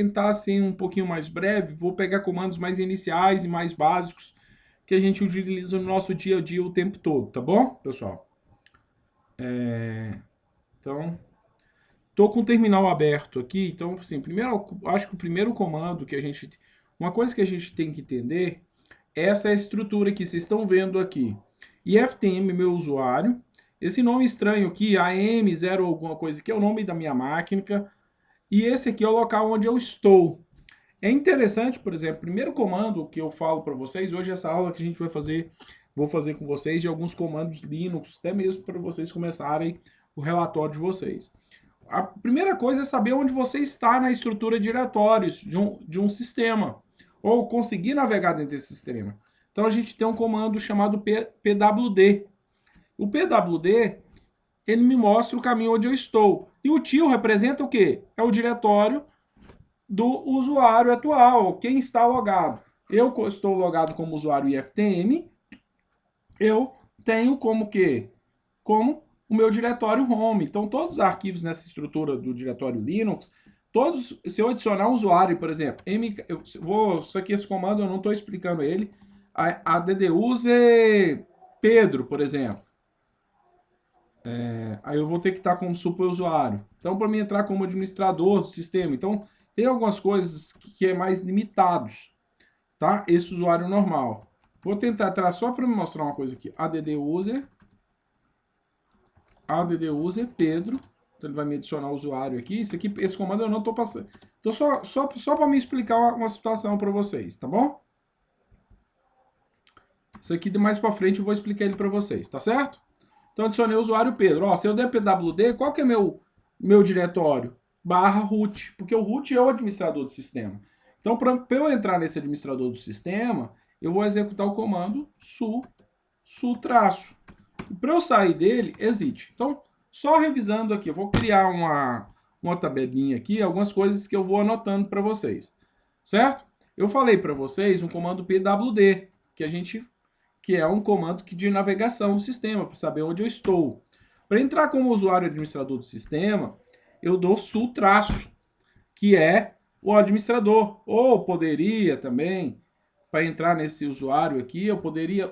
tentar ser um pouquinho mais breve, vou pegar comandos mais iniciais e mais básicos que a gente utiliza no nosso dia a dia o tempo todo, tá bom, pessoal? Então, tô com o terminal aberto aqui, então, assim, primeiro, acho que o primeiro comando que a gente... Uma coisa que a gente tem que entender, essa é a estrutura que vocês estão vendo aqui. IFTM, meu usuário. Esse nome estranho aqui, AM0 alguma coisa, que é o nome da minha máquina. E esse aqui é o local onde eu estou. É interessante, por exemplo, o primeiro comando que eu falo para vocês, hoje essa aula que a gente vai fazer, vou fazer com vocês de alguns comandos Linux, até mesmo para vocês começarem o relatório de vocês. A primeira coisa é saber onde você está na estrutura de diretórios de um sistema, ou conseguir navegar dentro desse sistema. Então a gente tem um comando chamado pwd. O pwd, ele me mostra o caminho onde eu estou. E o tio representa o quê? É o diretório do usuário atual, quem está logado. Eu estou logado como usuário IFTM, eu tenho como que? Como o meu diretório home. Então, todos os arquivos nessa estrutura do diretório Linux, todos, se eu adicionar um usuário, por exemplo, isso aqui, esse comando, eu não estou explicando ele, adduse Pedro, por exemplo. Aí eu vou ter que estar como super usuário. Então, para mim entrar como administrador do sistema, então tem algumas coisas que é mais limitados, tá? Esse usuário normal. Vou tentar entrar só para me mostrar uma coisa aqui. addUser Pedro. Então ele vai me adicionar o usuário aqui. Esse comando eu não estou passando. Então só para me explicar uma situação para vocês, tá bom? Isso aqui de mais para frente eu vou explicar ele para vocês, tá certo? Então adicionei o usuário Pedro. Ó, se eu der pwd, qual que é meu diretório? /root, porque o root é o administrador do sistema. Então, para eu entrar nesse administrador do sistema, eu vou executar o comando su-traço. E para eu sair dele, exit. Então, só revisando aqui, eu vou criar uma tabelinha aqui, algumas coisas que eu vou anotando para vocês. Certo? Eu falei para vocês um comando pwd, que é um comando de navegação do sistema, para saber onde eu estou. Para entrar como usuário administrador do sistema, eu dou su-traço, que é o administrador. Ou poderia também, para entrar nesse usuário aqui, eu poderia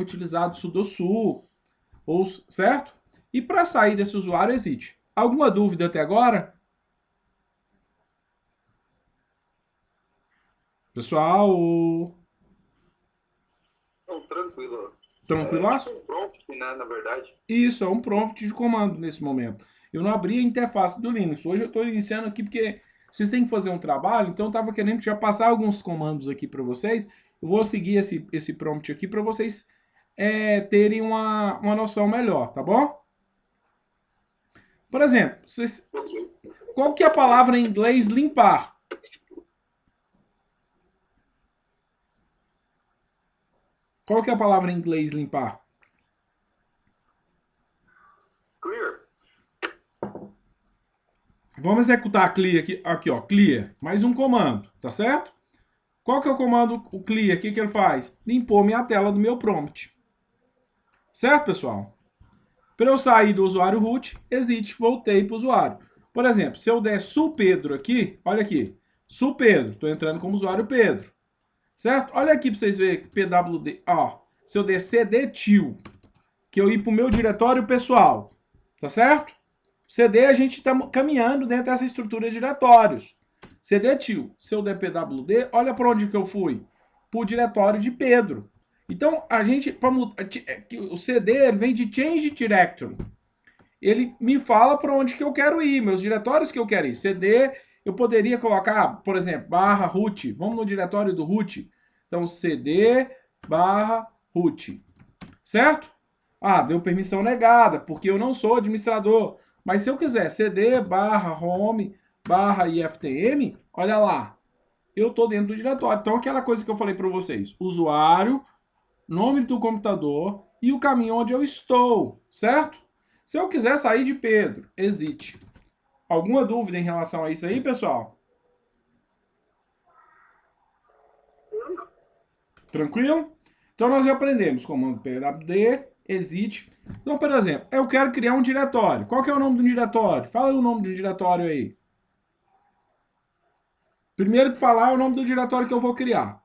utilizar o sudosu, certo? E para sair desse usuário, existe. Alguma dúvida até agora? Pessoal? Não, tranquilo. É tipo Tranquilaço? um prompt, né, na verdade. Isso, é um prompt de comando nesse momento. Eu não abri a interface do Linux. Hoje eu estou iniciando aqui porque vocês têm que fazer um trabalho, então eu estava querendo já passar alguns comandos aqui para vocês. Eu vou seguir esse prompt aqui para vocês terem uma noção melhor, tá bom? Por exemplo, qual que é a palavra em inglês limpar? Qual que é a palavra em inglês limpar? Clear. Vamos executar a clear aqui ó, clear, mais um comando, tá certo? Qual que é o comando, o clear, o que ele faz? Limpou minha tela do meu prompt. Certo, pessoal? Para eu sair do usuário root, exit, voltei para o usuário. Por exemplo, se eu der su-pedro aqui, olha aqui, su-pedro, estou entrando como usuário Pedro. Certo? Olha aqui para vocês verem, pwd, ó, se eu der cd-til, que eu ir para o meu diretório pessoal, tá certo? CD a gente está caminhando dentro dessa estrutura de diretórios. cd-til, se eu der pwd, olha para onde que eu fui, para o diretório de Pedro. Então, a gente, o CD ele vem de Change Directory. Ele me fala para onde que eu quero ir, meus diretórios que eu quero ir. CD, eu poderia colocar, por exemplo, /root. Vamos no diretório do root. Então, CD /root. Certo? Ah, deu permissão negada, porque eu não sou administrador. Mas se eu quiser cd /home /iftm, olha lá, eu estou dentro do diretório. Então, aquela coisa que eu falei para vocês, usuário, nome do computador e o caminho onde eu estou, certo? Se eu quiser sair de Pedro, exit. Alguma dúvida em relação a isso aí, pessoal? Tranquilo? Então nós já aprendemos comando pwd, exit. Então, por exemplo, eu quero criar um diretório. Qual que é o nome do diretório? Fala aí o nome do diretório aí. Primeiro que falar é o nome do diretório que eu vou criar.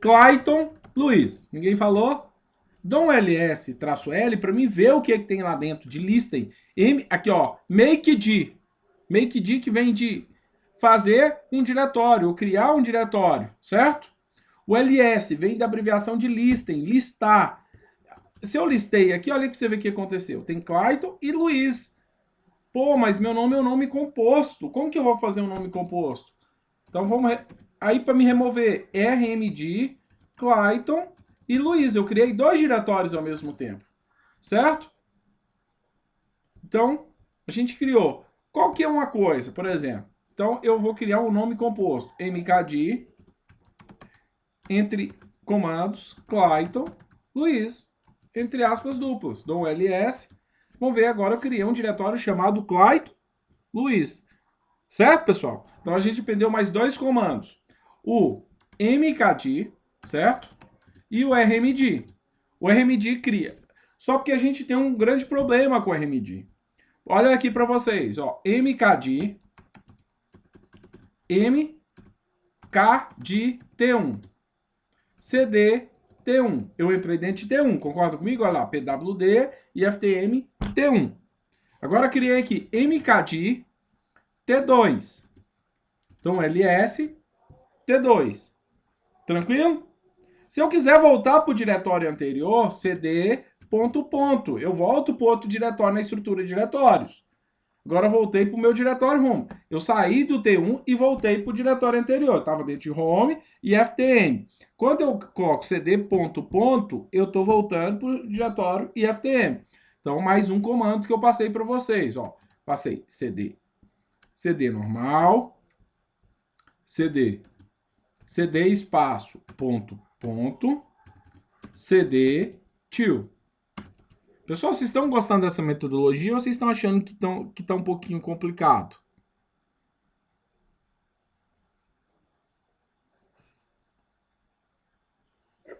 Clayton Luiz. Ninguém falou? Dá um ls-l para mim ver o que tem lá dentro de listem. Aqui, ó, make_d. Make_d que vem de fazer um diretório, ou criar um diretório, certo? O ls vem da abreviação de listem, listar. Se eu listei aqui, olha para você ver o que aconteceu. Tem Clayton e Luiz. Pô, mas meu nome é um nome composto. Como que eu vou fazer um nome composto? Então vamos... Aí para me remover rmd, Clayton e Luiz. Eu criei 2 diretórios ao mesmo tempo. Certo? Então, a gente criou. Qual que é uma coisa, por exemplo? Então, eu vou criar um nome composto. mkd, entre comandos, Clayton, Luiz, entre aspas duplas. Dou um ls. Vamos ver agora, eu criei um diretório chamado Clayton, Luiz. Certo, pessoal? Então, a gente aprendeu mais 2 comandos. O mkd, certo? E o rmd. O rmd cria. Só porque a gente tem um grande problema com o rmd. Olha aqui para vocês, ó, mkd, mkd-t1, cd t1. Eu entrei dentro de t1, concorda comigo? Olha lá, pwd e ftm t1. Agora criei aqui mkd t2. Então ls t2. Tranquilo? Se eu quiser voltar para o diretório anterior, cd ... eu volto para outro diretório na estrutura de diretórios. Agora eu voltei para o meu diretório home. Eu saí do T1 e voltei para o diretório anterior. Estava dentro de home e ftm. Quando eu coloco cd ... eu estou voltando para o diretório e ftm. Então, mais um comando que eu passei para vocês. Ó. Passei cd normal, cd espaço, cd til. Pessoal, vocês estão gostando dessa metodologia ou vocês estão achando que tá um pouquinho complicado?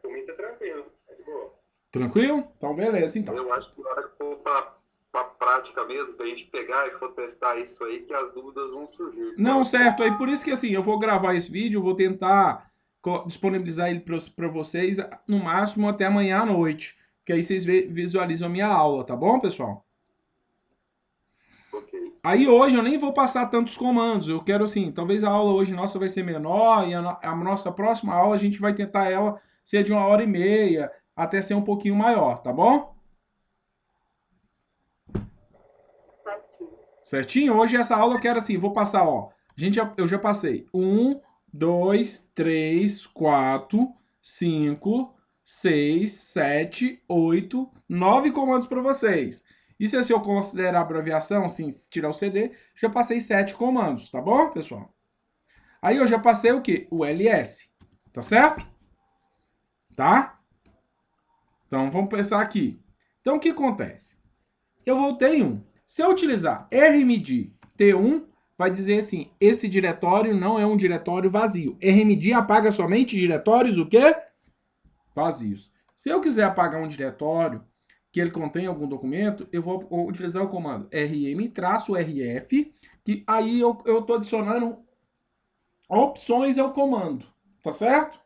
Por mim tá tranquilo, é de boa. Tranquilo? Então, beleza, então. Eu acho que na hora que for pra prática mesmo, pra gente pegar e for testar isso aí, que as dúvidas vão surgir. Não, certo. Aí por isso que assim, eu vou gravar esse vídeo, eu vou tentar disponibilizar ele para vocês no máximo até amanhã à noite. Que aí vocês visualizam a minha aula, tá bom, pessoal? Ok. Aí hoje eu nem vou passar tantos comandos. Eu quero assim, talvez a aula hoje nossa vai ser menor e a nossa próxima aula a gente vai tentar ela ser de 1h30, até ser um pouquinho maior, tá bom? Certinho? Hoje essa aula eu quero assim, vou passar, ó. Eu já passei 1, 2, 3, 4, 5, 6, 7, 8, 9 comandos para vocês. E se eu considerar a abreviação, assim, tirar o CD, já passei 7 comandos, tá bom, pessoal? Aí eu já passei o quê? O ls, tá certo? Tá? Então vamos pensar aqui. Então o que acontece? Eu voltei em 1. Se eu utilizar rmd t1, vai dizer assim, esse diretório não é um diretório vazio. Rmd apaga somente diretórios o quê? Vazios. Se eu quiser apagar um diretório que ele contém algum documento, eu vou utilizar o comando rm-rf, que aí eu estou adicionando opções ao comando, tá certo? O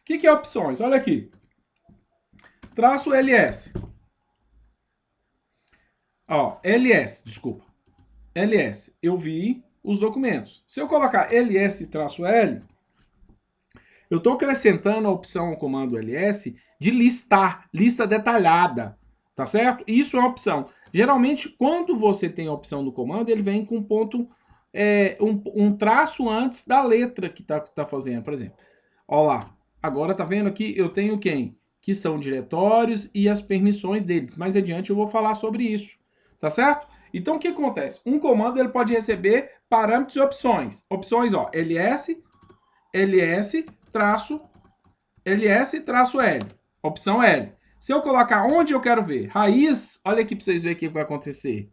que é opções? Olha aqui. Traço ls. Ó, desculpa. ls, eu vi os documentos. Se eu colocar ls-l, eu estou acrescentando a opção ao comando ls de listar, lista detalhada, tá certo? Isso é uma opção. Geralmente, quando você tem a opção do comando, ele vem com ponto, um traço antes da letra que tá fazendo, por exemplo. Ó lá, agora tá vendo aqui, eu tenho quem? Que são diretórios e as permissões deles. Mais adiante eu vou falar sobre isso, tá certo? Então, o que acontece? Um comando ele pode receber parâmetros e opções. Opções, ó, ls-l, opção L. Se eu colocar onde eu quero ver, raiz, olha aqui para vocês verem o que vai acontecer.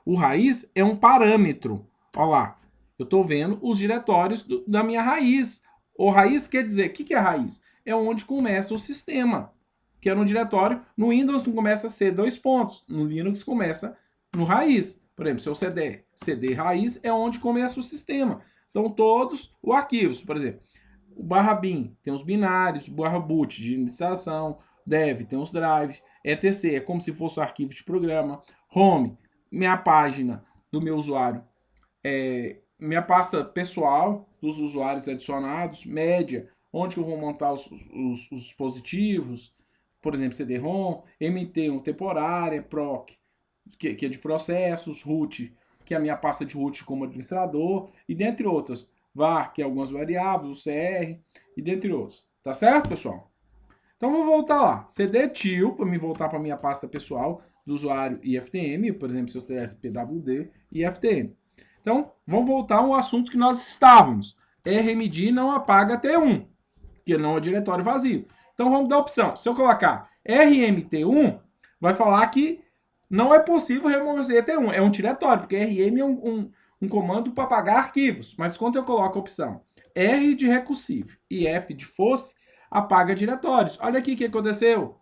O raiz é um parâmetro. Olha lá, eu estou vendo os diretórios da minha raiz. O raiz quer dizer, o que é raiz? É onde começa o sistema, que é no diretório. No Windows não começa a ser 2 pontos, no Linux começa no raiz. Por exemplo, seu CD raiz é onde começa o sistema. Então, todos os arquivos, por exemplo, o /bin tem os binários, o /boot de iniciação, dev tem os drives, etc. É como se fosse um arquivo de programa. Home, minha página do meu usuário, minha pasta pessoal dos usuários adicionados, média, onde eu vou montar os dispositivos, por exemplo, CD-ROM, MT1 temporária, proc, que é de processos, root, que é a minha pasta de root como administrador, e dentre outras, var, que é algumas variáveis, o CR, e dentre outros. Tá certo, pessoal? Então, vou voltar lá. cd-til, para me voltar para a minha pasta pessoal do usuário IFTM, por exemplo, se eu tivesse pwd e IFTM. Então, vamos voltar ao assunto que nós estávamos. RMD não apaga T1, que não é diretório vazio. Então, vamos dar a opção. Se eu colocar RMT1, vai falar que não é possível remover T1. É um diretório, porque RM é um comando para apagar arquivos. Mas quando eu coloco a opção R de recursivo e F de fosse, apaga diretórios. Olha aqui o que aconteceu.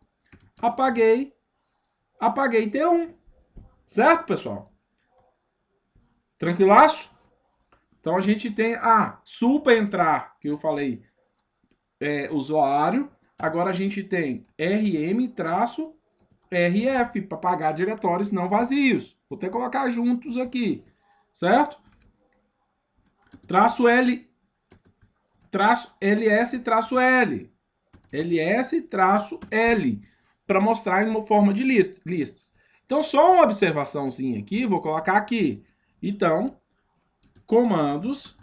Apaguei T1. Certo, pessoal? Tranquilaço? Então, a gente tem sul para entrar, que eu falei, usuário. Agora, a gente tem RM-RF para apagar diretórios não vazios. Vou até colocar juntos aqui. Certo? Traço L, traço LS, traço L. LS, traço L. Para mostrar em uma forma de listas. Então, só uma observaçãozinha aqui, vou colocar aqui. Então, comandos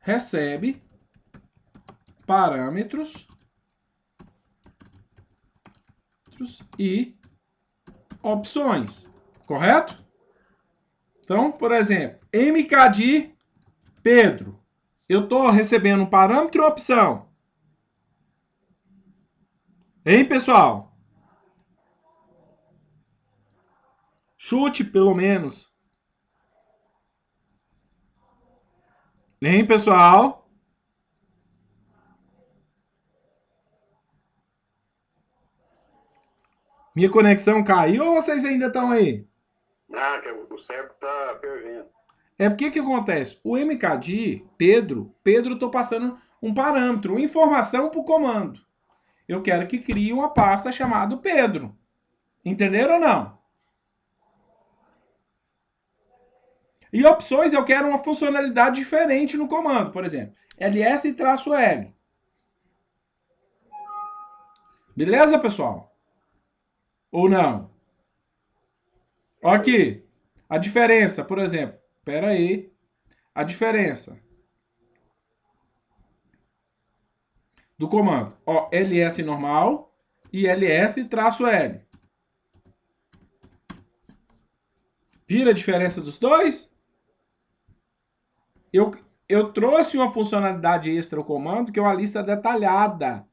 recebe parâmetros e opções, correto? Então, por exemplo, mkdir Pedro. Eu estou recebendo um parâmetro ou opção? Hein, pessoal? Chute, pelo menos. Hein, pessoal? Minha conexão caiu ou vocês ainda estão aí? O cérebro tá fervendo. É porque que acontece? O mkdir, Pedro, eu estou passando um parâmetro, uma informação para o comando. Eu quero que crie uma pasta chamada Pedro. Entenderam ou não? E opções, eu quero uma funcionalidade diferente no comando. Por exemplo, ls-l. Beleza, pessoal? Ou não? Olha aqui. A diferença, por exemplo. Espera aí. A diferença do comando. Ó, ls normal e ls-l. Vira a diferença dos dois? Eu trouxe uma funcionalidade extra ao comando, que é uma lista detalhada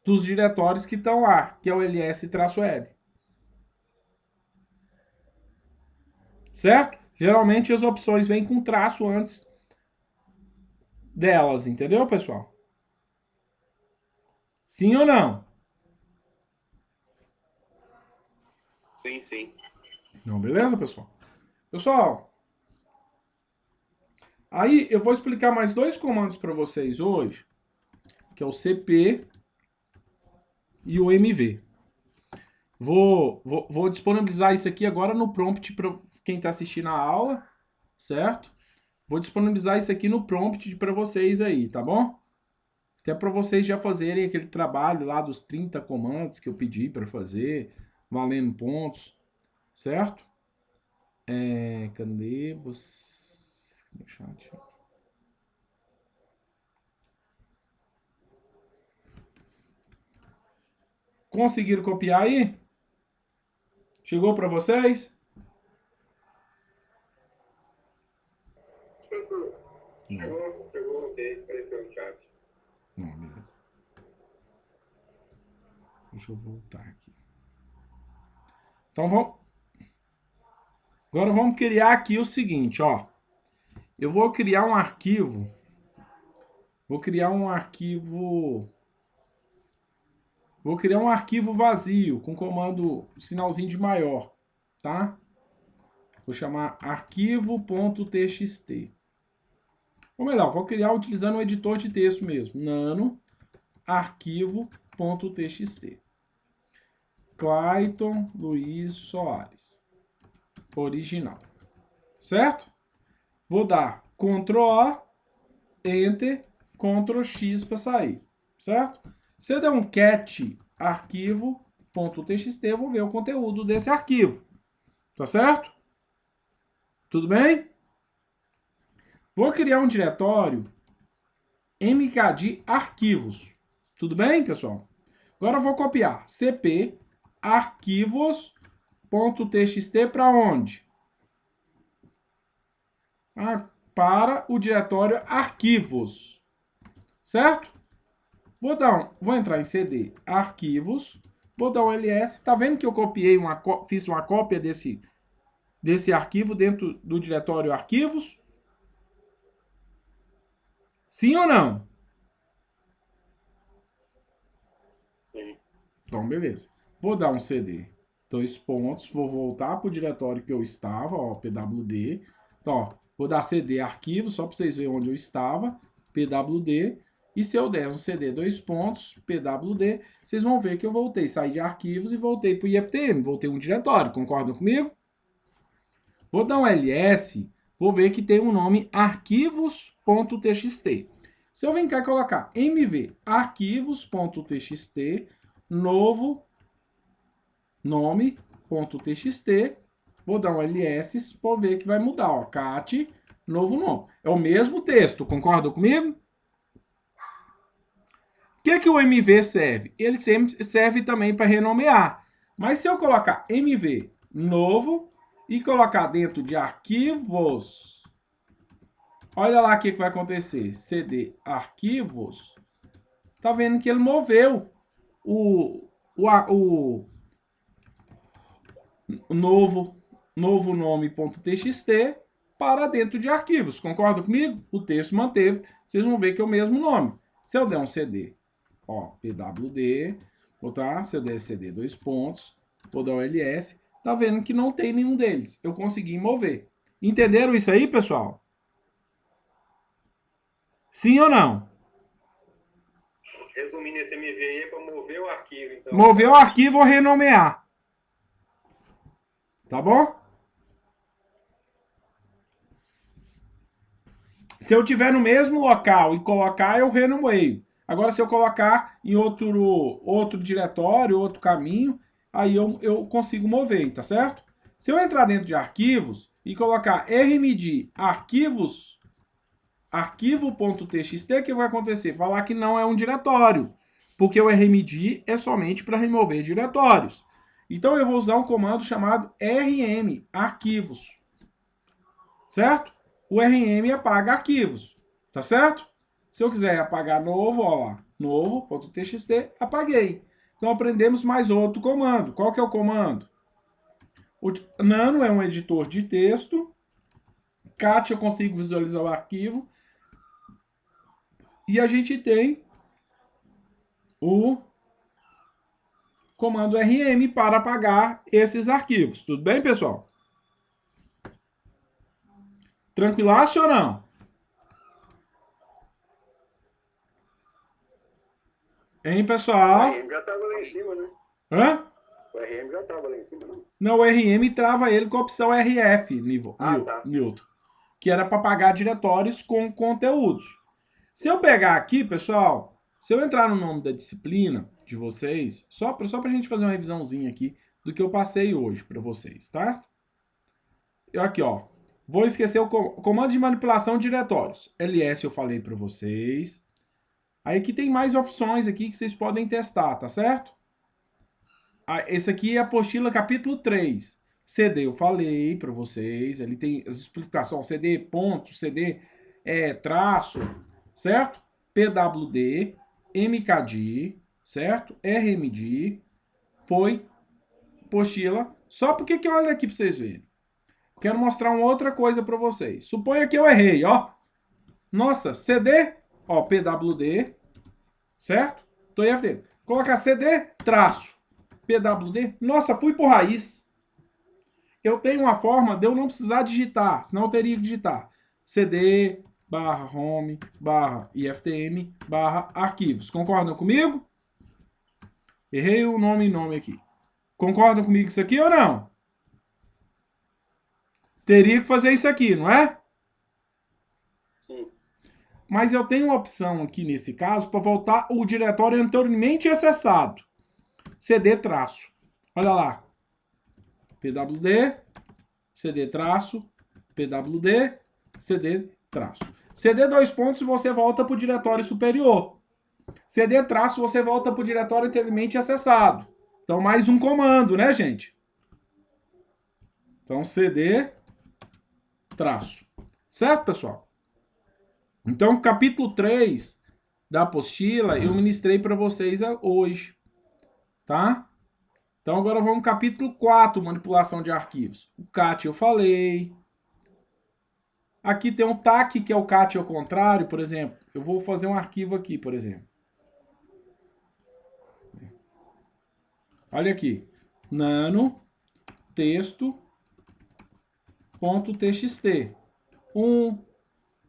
dos diretórios que estão lá, que é o ls-l. Certo? Geralmente as opções vêm com traço antes delas, entendeu, pessoal? Sim ou não? Sim, sim. Não, beleza, pessoal? Pessoal, aí eu vou explicar mais dois comandos para vocês hoje, que é o CP e o MV. Vou disponibilizar isso aqui agora no prompt para quem está assistindo a aula, certo? Vou disponibilizar isso aqui no prompt para vocês aí, tá bom? Até para vocês já fazerem aquele trabalho lá dos 30 comandos que eu pedi para fazer, valendo pontos, certo? Cadê você? No chat. Conseguiram copiar aí? Chegou para vocês? Chegou, ok, apareceu no chat. Não, beleza. Deixa eu voltar aqui. Então vamos. Agora vamos criar aqui o seguinte, ó. Eu vou criar um arquivo. Vou criar um arquivo vazio com comando sinalzinho de maior, tá? Vou chamar arquivo.txt. Ou melhor, vou criar utilizando o editor de texto mesmo. Nano arquivo.txt. Clayton Luiz Soares. Original. Certo? Vou dar Ctrl A, Enter, Ctrl X para sair. Certo? Se eu der um cat arquivo.txt, eu vou ver o conteúdo desse arquivo. Tá certo? Tudo bem? Vou criar um diretório mkd arquivos. Tudo bem, pessoal? Agora eu vou copiar cp arquivos.txt para onde? Para o diretório arquivos. Certo? Vou entrar em cd arquivos, vou dar um ls. Tá vendo que eu copiei fiz uma cópia desse arquivo dentro do diretório arquivos? Sim ou não? Sim. Então, beleza. Vou dar um cd, dois pontos, vou voltar para o diretório que eu estava, ó, pwd. Então, ó, vou dar cd arquivo, só para vocês verem onde eu estava, pwd. E se eu der um cd, dois pontos, pwd, vocês vão ver que eu voltei, saí de arquivos e voltei para o IFTM, voltei um diretório, concordam comigo? Vou dar um ls, vou ver que tem um nome arquivos.txt. Se eu vem cá e colocar mv arquivos.txt, novo nome.txt, vou dar um ls para ver que vai mudar, ó, cat, novo nome. É o mesmo texto, concordam comigo? O que o mv serve? Ele serve também para renomear. Mas se eu colocar mv novo e colocar dentro de arquivos, olha lá o que vai acontecer. cd arquivos, tá vendo que ele moveu o novo nome.txt para dentro de arquivos. Concordam comigo? O texto manteve. Vocês vão ver que é o mesmo nome. Se eu der um cd, ó, pwd, botar, se eu der cd, dois pontos, vou dar o ls, tá vendo que não tem nenhum deles. Eu consegui mover. Entenderam isso aí, pessoal? Sim ou não? Resumindo, esse MV aí é para mover o arquivo, então. Mover o arquivo ou renomear. Tá bom? Se eu tiver no mesmo local e colocar, eu renomeio. Agora, se eu colocar em outro diretório, outro caminho, aí eu consigo mover, tá certo? Se eu entrar dentro de arquivos e colocar rmd arquivos, arquivo.txt, o que vai acontecer? Falar que não é um diretório, porque o rmd é somente para remover diretórios. Então, eu vou usar um comando chamado rm, arquivos, certo? O rm apaga arquivos, tá certo? Se eu quiser apagar novo, ó lá, novo.txt, apaguei. Então, aprendemos mais outro comando. Qual que é o comando? O nano é um editor de texto. Cat eu consigo visualizar o arquivo. E a gente tem o comando rm para apagar esses arquivos. Tudo bem, pessoal? Tranquilaço ou não? Hein, pessoal? O RM já estava lá em cima, né? Hã? O RM já estava lá em cima, não? Não, o RM trava ele com a opção RF, Newton, que era para apagar diretórios com conteúdos. Se eu pegar aqui, pessoal, se eu entrar no nome da disciplina de vocês, só para a gente fazer uma revisãozinha aqui do que eu passei hoje para vocês, tá? Eu aqui, ó, vou esquecer o comando de manipulação de diretórios. ls eu falei para vocês. Aí aqui tem mais opções aqui que vocês podem testar, tá certo? Esse aqui é a apostila capítulo 3. CD eu falei para vocês, ele tem as explicações, CD ponto, CD traço, certo? PWD, MKD, certo? RMD, foi apostila. Só porque que olha aqui para vocês verem. Quero mostrar uma outra coisa para vocês. Suponha que eu errei, ó. Nossa, CD, ó, PWD, certo? Tô em FD. Colocar CD, traço. PWD, nossa, fui por raiz. eu tenho uma forma de eu não precisar digitar, senão eu teria que digitar cd barra home barra iftm barra arquivos. Concordam comigo? Errei o nome aqui. Concordam comigo isso aqui ou não? Teria que fazer isso aqui, não é? Sim. Mas eu tenho uma opção aqui nesse caso para voltar o diretório anteriormente acessado. cd traço. Olha lá. pwd, cd traço, pwd, cd traço. cd dois pontos você volta para o diretório superior. cd traço você volta para o diretório anteriormente acessado. Então mais um comando, né, gente? Então cd traço. Certo, pessoal? Então, capítulo 3 da apostila eu ministrei para vocês hoje, tá? Então, agora vamos ao capítulo 4, manipulação de arquivos. O CAT eu falei. Aqui tem um TAC, que é o CAT ao contrário, por exemplo. Eu vou fazer um arquivo aqui, por exemplo. Olha aqui. Nano texto.txt. 1,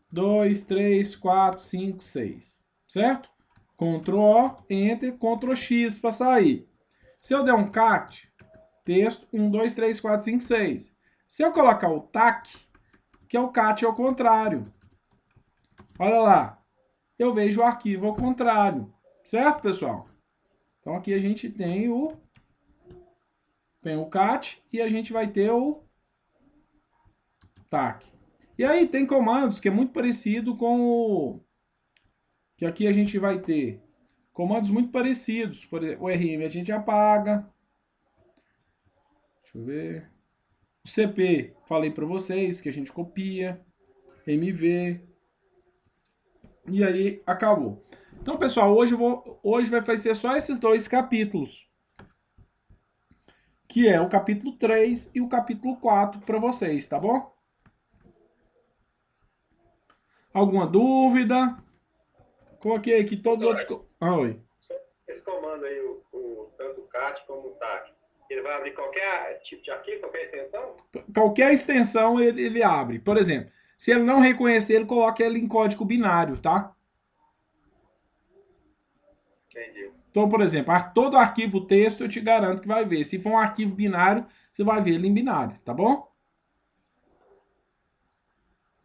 2, 3, 4, 5, 6. Certo? Ctrl O, Enter, Ctrl X para sair. Se eu der um CAT, texto 1, 2, 3, 4, 5, 6. Se eu colocar o TAC, que é o CAT ao contrário. Olha lá. Eu vejo o arquivo ao contrário. Certo, pessoal? Então aqui a gente tem o CAT e a gente vai ter o TAC. E aí tem comandos que é muito parecido com o... que aqui a gente vai ter comandos muito parecidos. Por exemplo, o RM a gente apaga. Deixa eu ver. O CP, falei para vocês que a gente copia. MV. E aí acabou. Então, pessoal, hoje vai ser só esses dois capítulos. Que é o capítulo 3 e o capítulo 4 para vocês, tá bom? Alguma dúvida? Coloquei aqui todos os outros... Oi. Esse comando aí, tanto o CAT como o TAC, ele vai abrir qualquer tipo de arquivo, qualquer extensão? Qualquer extensão ele abre. Por exemplo, se ele não reconhecer, ele coloca ele em código binário, tá? Entendi. Então, por exemplo, todo arquivo texto eu te garanto que vai ver. Se for um arquivo binário, você vai ver ele em binário, tá bom?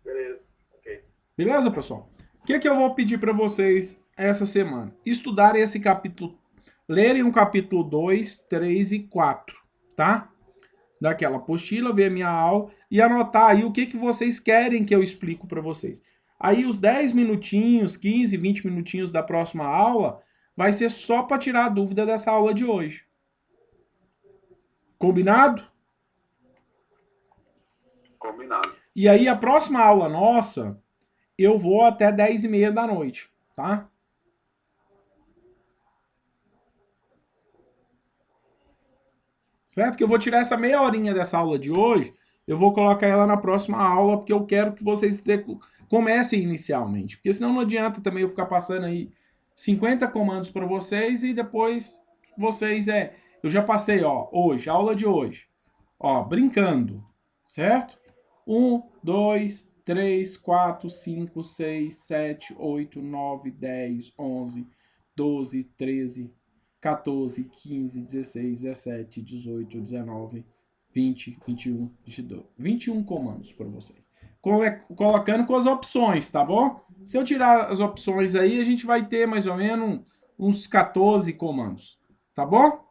Beleza, ok. Beleza, pessoal? O que eu vou pedir para vocês essa semana? Estudarem esse capítulo, lerem o capítulo 2, 3 e 4, tá? Daquela apostila, ver a minha aula e anotar aí o que vocês querem que eu explico para vocês. Aí os 10 minutinhos, 15, 20 minutinhos da próxima aula vai ser só para tirar a dúvida dessa aula de hoje. Combinado? Combinado. E aí a próxima aula nossa, eu vou até 10h30 da noite, tá? Certo? Que eu vou tirar essa meia horinha dessa aula de hoje, eu vou colocar ela na próxima aula, porque eu quero que vocês comecem inicialmente. Porque senão não adianta também eu ficar passando aí 50 comandos para vocês e depois vocês eu já passei, ó, hoje, aula de hoje. Ó, brincando, certo? 1, 2, 3, 4, 5, 6, 7, 8, 9, 10, 11, 12, 13, 14, 15, 16, 17, 18, 19, 20, 21, 22. 21 comandos para vocês. Colocando com as opções, tá bom? Se eu tirar as opções aí, a gente vai ter mais ou menos uns 14 comandos, tá bom?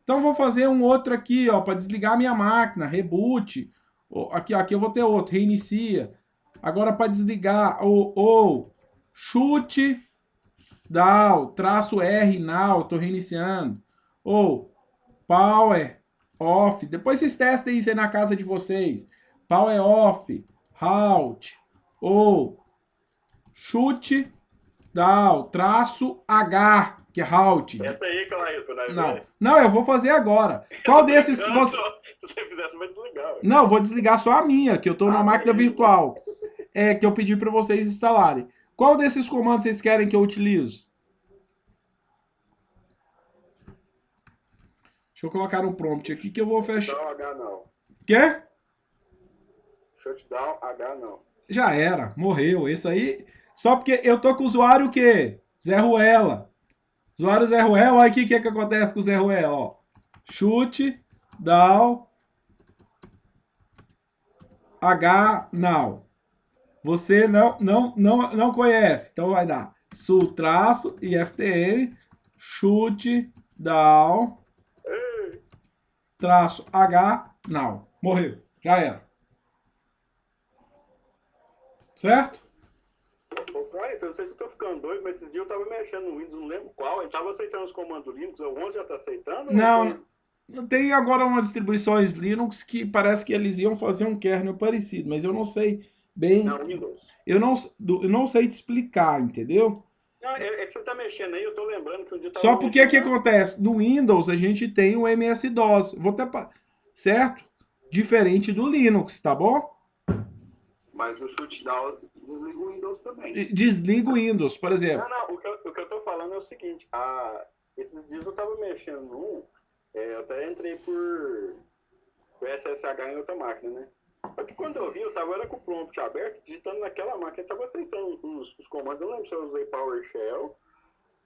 Então vou fazer um outro aqui, ó, para desligar minha máquina, reboot. Aqui eu vou ter outro, reinicia. Agora para desligar, ou chute down, traço R now, estou reiniciando. Ou power off. Depois vocês testem isso aí na casa de vocês. Power off, halt, ou chute down, traço H, que é halt. Essa aí, Clailton, né? Não, eu vou fazer agora. Qual desses você... Se você fizer, você vai desligar. Ué. Não, eu vou desligar só a minha, que eu estou na máquina virtual. Que eu pedi para vocês instalarem. Qual desses comandos vocês querem que eu utilize? Deixa eu colocar um prompt aqui que eu vou fechar. Só H não. Quê? Shutdown, H não. Já era, morreu. Esse aí, só porque eu tô com o usuário o quê? Zé Ruela. Usuário Zé Ruela, olha aqui o que, que acontece com o Zé Ruela, ó. Chute, down, H, now. Você não conhece, então vai dar sul traço e FTN, chute, down, traço H, now. Morreu, já era. Certo? Eu não sei se eu tô ficando doido, mas esses dias eu tava mexendo no Windows, não lembro qual. Ele tava aceitando os comandos Linux, o 11 já tá aceitando? Não, tem agora umas distribuições Linux que parece que eles iam fazer um kernel parecido, mas eu não sei bem. Não, Windows. Eu não sei te explicar, entendeu? Não, é que você tá mexendo aí, eu tô lembrando que um dia eu tava Só porque o que mexendo lá. acontece? No Windows a gente tem o MS-DOS, certo? Diferente do Linux, tá bom? Mas o shutdown desliga o Windows também. Desliga o Windows, por exemplo. Não, o que eu tô falando é o seguinte, esses dias eu tava mexendo num, eu até entrei por SSH em outra máquina, né? Só que quando eu vi, eu tava era com o prompt aberto, digitando naquela máquina, eu tava aceitando os comandos, eu não lembro se eu usei PowerShell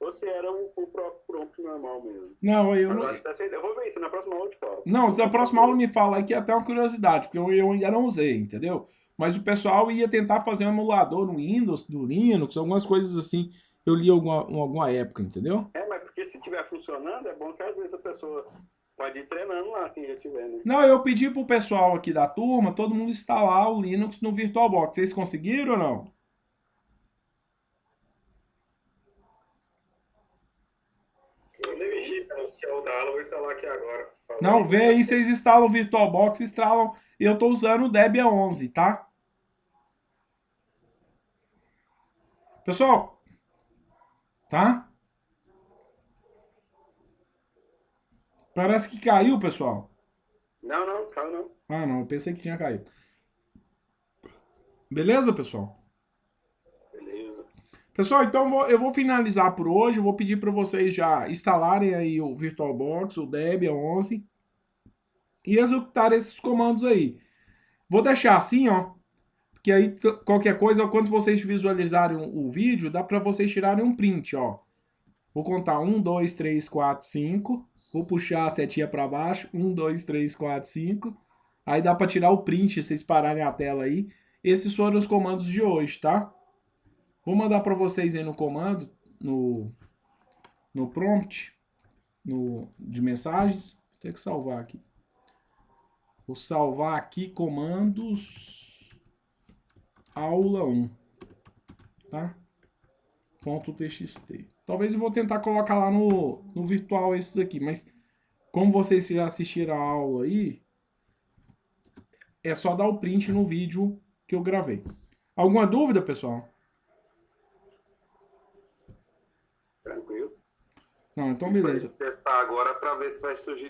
ou se era o próprio prompt normal mesmo. Não, eu Mas não. eu acho que aceita. Eu vou ver isso, na próxima aula eu te falo. Não, se na próxima aula me fala aí que é até uma curiosidade, porque eu ainda não usei, entendeu? Mas o pessoal ia tentar fazer um emulador no Windows, do Linux, algumas coisas assim. Eu li alguma época, entendeu? Mas porque se estiver funcionando, é bom que às vezes a pessoa pode ir treinando lá, quem já tiver, né? Não, eu pedi pro pessoal aqui da turma, todo mundo instalar o Linux no VirtualBox. Vocês conseguiram ou não? Eu nem mexi na outra aula, vou instalar aqui agora. Não, vê aí, vocês instalam o VirtualBox, instalam. Eu tô usando o Debian 11, tá? Pessoal, tá? Parece que caiu, pessoal. Não, caiu não. Ah, não, eu pensei que tinha caído. Beleza, pessoal? Beleza. Pessoal, então eu vou finalizar por hoje. Eu vou pedir para vocês já instalarem aí o VirtualBox, o Debian 11 e executar esses comandos aí. Vou deixar assim, ó, porque aí qualquer coisa, quando vocês visualizarem o vídeo, dá para vocês tirarem um print, ó. Vou contar 1, 2, 3, 4, 5. Vou puxar a setinha para baixo. 1, 2, 3, 4, 5. Aí dá para tirar o print, vocês pararem a tela aí. Esses foram os comandos de hoje, tá? Vou mandar para vocês aí no comando, no prompt, de mensagens. Vou ter que salvar aqui. Vou salvar aqui comandos aula 1, tá? .txt. Talvez eu vou tentar colocar lá no virtual esses aqui, mas como vocês já assistiram a aula aí, é só dar o print no vídeo que eu gravei. Alguma dúvida, pessoal? Tranquilo. Não, então A gente vai beleza. testar agora para ver se vai surgir